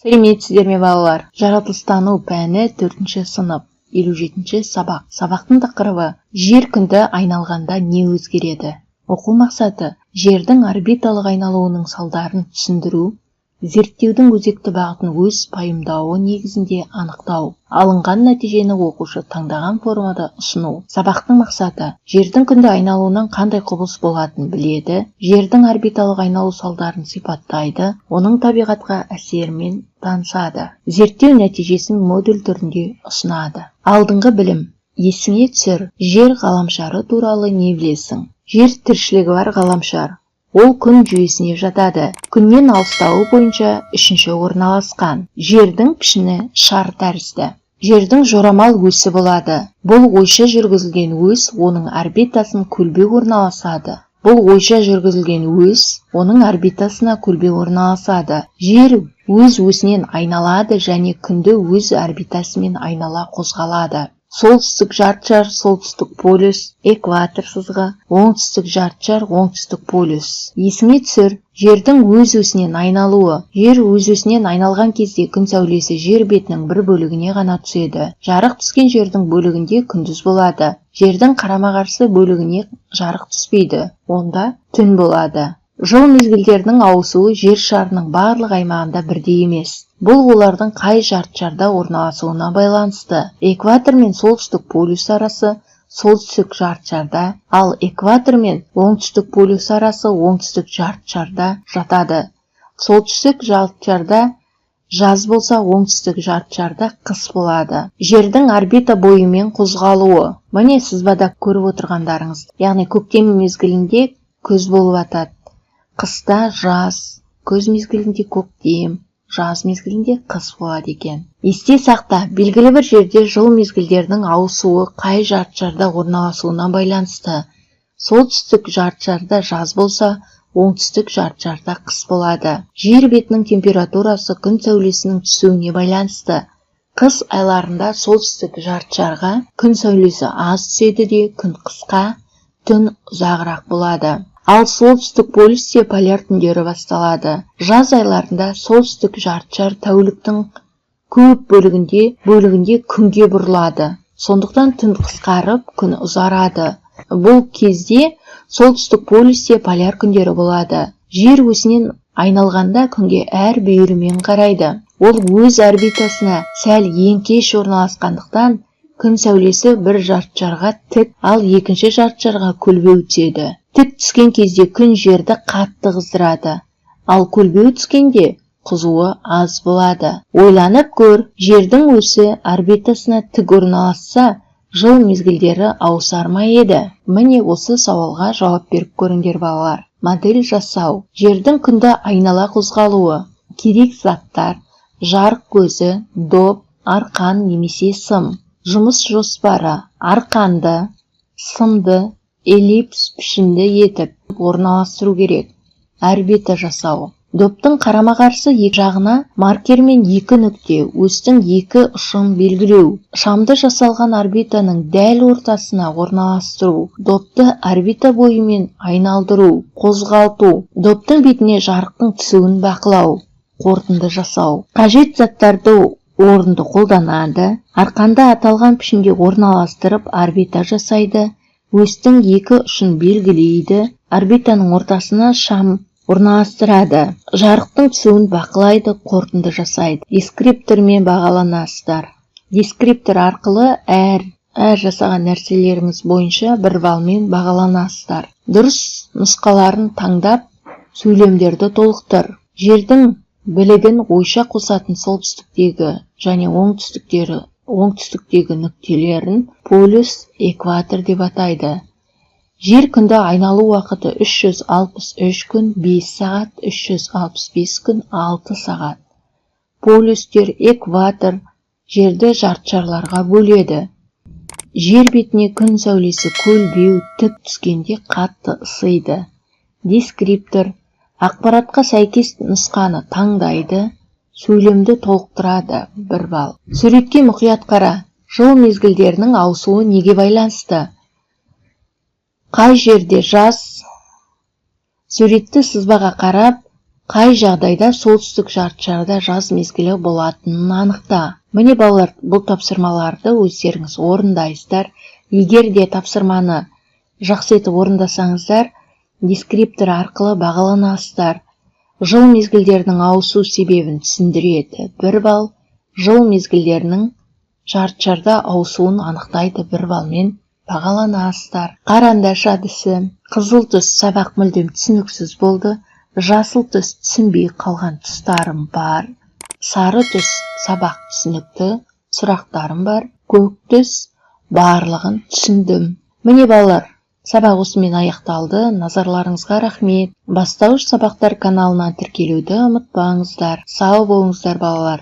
Сәлеметсіздер ме балалар? Жаратылыстану пәні 4-ші сынып, 57-ші сабақ. Сабақтың тақырыбы жер күнді айналғанда не өзгереді? Оқу мақсаты жердің орбиталық айналуының салдарын түсіндіру, зерттеудің өзекті бағытын өз пайымдауы негізінде анықтау. Алынған нәтижені оқушы таңдаған формада ұсыну. Сабақтың мақсаты жердің күнді айналуынан қандай құбылыс болатынын біледі, жердің орбиталық айналу салдарын сипаттайды, оның табиғатқа әсерімен танысады. Зерттеу нәтижесін модуль түрінде ұсынады. Алдыңғы білім. Есіңе түсір, жер ғаламшары туралы не білесің? Жер тіршілігі бар ғаламшар. Ол күн жүйесіне жатады. Күннен алыстауы бойынша 3-ші орналасқан. Жердің пішіні шар тәрізді. Жердің жорамал осі болады. Бұл ойша жүргізілген ось, оның орбитасын көлбеу орналасады. Бұл ойша жүргізілген ось, оның орбитасына көлбеу орналасады. Жер өз осінен айналады және күнді өз орбитасымен айнала қозғалады. Солтүстік жартышар, солтүстік полюс, экватор сызығы, оңтүстік жартышар, оңтүстік полюс. Есіңе түсір, жердің өз осінен айналуы. Жер өз осінен айналған кезде күн сәулесі жер бетінің бір бөлігіне ғана түседі. Жарық түскен жердің бөлігінде күндіз болады. Жердің қарама-қарсы бөлігіне жарық түспейді. Онда түн болады. Жыл мезгілдерінің ауысуы жер шарының барлық аймағында бірдей емес. Бұл олардың қай жартышарда орналасуына байланысты. Экватор мен солтүстік полюс арасы солтүстік жартышарда, ал экватор мен оңтүстік полюс арасы оңтүстік жартышарда жатады. Солтүстік жартышарда жаз болса, оңтүстік жартышарда қыс болады. Жердің орбита бойымен қозғалуы. Міне сызбада көріп отырғандарыңыз. Яғни көктем мезгілінде күз болып атады. Қыста жаз, күз мезгілінде көктем, жаз мезгілінде қыс болады екен. Есте сақта, белгілі бір жерде жыл мезгілдерінің ауысуы қай жартышарда орналасуына байланысты. Солтүстік жартышарда жаз болса, оңтүстік жартышарда қыс болады. Жер бетінің температурасы күн сәулесінің түсуіне байланысты. Қыс айларында солтүстік жартышарға күн сәулесі аз түседі де күн қысқа, түн ұзағырақ болады. Ал солтүстік полюсте поляр түндері басталады. Жаз айларында солтүстік жартышар тәуліктің көп бөлігінде күнге бұрылады. Сондықтан түн қысқарып, күн ұзарады. Бұл кезде солтүстік полюсте поляр күндері болады. Жер осінен айналғанда күнге әр бүйірімен қарайды. Ол өз орбитасына сәл еңкеш орналасқандықтан күн сәулесі бір жартышарға тік, ал екінші жартышарға көлбеу түседі. Тік түскен кезде күн жерді қатты қыздырады, ал көлбеу түскенде қызуы аз болады. Ойланып көр, жердің осі орбитасына тік орналасса, жыл мезгілдері ауысар ма еді? Міне осы сауалға жауап беріп көріңдер балалар. Модель жасау. Жердің күнді айнала қозғалуы. Керек заттар: жарық көзі, доп, арқан немесе сым. Жұмыс жоспары: арқанды, сымды эллипс пішінді етіп орналастыру керек. Орбита жасау. Доптың қарама-қарсы екі жағына маркермен 2 нүкте, осьтің 2 ұшын белгілеу. Шамды жасалған орбитаның дәл ортасына орналастыру. Допты орбита бойымен айналдыру, қозғалту. Доптың бетіне жарықтың түсуін бақылау. Қорытынды жасау. Қажет заттарды орынды қолданады. Арқанды аталған пішінге орналастырып орбита жасайды. Осьтің 2 ұшын белгілейді. Орбитаның ортасына шам орналастырады. Жарықтың түсуін бақылайды, қорытынды жасайды. Дескриптормен бағаланасыздар. Дескриптор арқылы әр жасаған нәрселеріңіз бойынша бір балмен бағаланасыздар. Дұрыс нұсқаларын таңдап, сөйлемдерді толықтыр. Жердің білігін ойша қосатын солтүстіктегі және оңтүстіктегі нүктелерін полюс, экватор деп атайды. Жер күнді айналу уақыты 363 күн 5 сағат, 365 күн 6 сағат. Полюстер, экватор жерді жартышарларға бөледі. Жер бетіне күн сәулесі көлбеу, тік түскенде қатты ысиды. Дескриптор ақпаратқа сәйкес нұсқаны таңдайды, сөйлемді толықтырады, 1 балл. Суретке мұқият қара. Жыл мезгілдерінің ауысуы неге байланысты? Қай жерде жаз? Суретті сызбаға қарап, Қай жағдайда солтүстік жартышарда жаз мезгілі болатынын анықта. Міне балалар, бұл тапсырмаларды өздеріңіз орындайсыздар. Егер де тапсырманы жақсы етіп орындасаңыздар, дескриптор арқылы бағаланасыздар. Жыл мезгілдерінің ауысу себебін түсіндіреді 1 балл, жыл мезгілдерінің жартышарда ауысуын анықтайды 1 баллмен бағаланасыздар. Қарандаш әдісі. Қызыл түс сабақ мүлдем түсініксіз болды. Жасыл түс түсінбей қалған тұстарым бар. Сары түс сабақ түсінікті, сұрақтарым бар. Көк түс барлығын түсіндім. Міне балалар, сабақ осымен аяқталды. Назарларыңызға рахмет. Бастауыш сабақтар каналына тіркелуді ұмытпаңыздар. Сау болыңыздар балалар.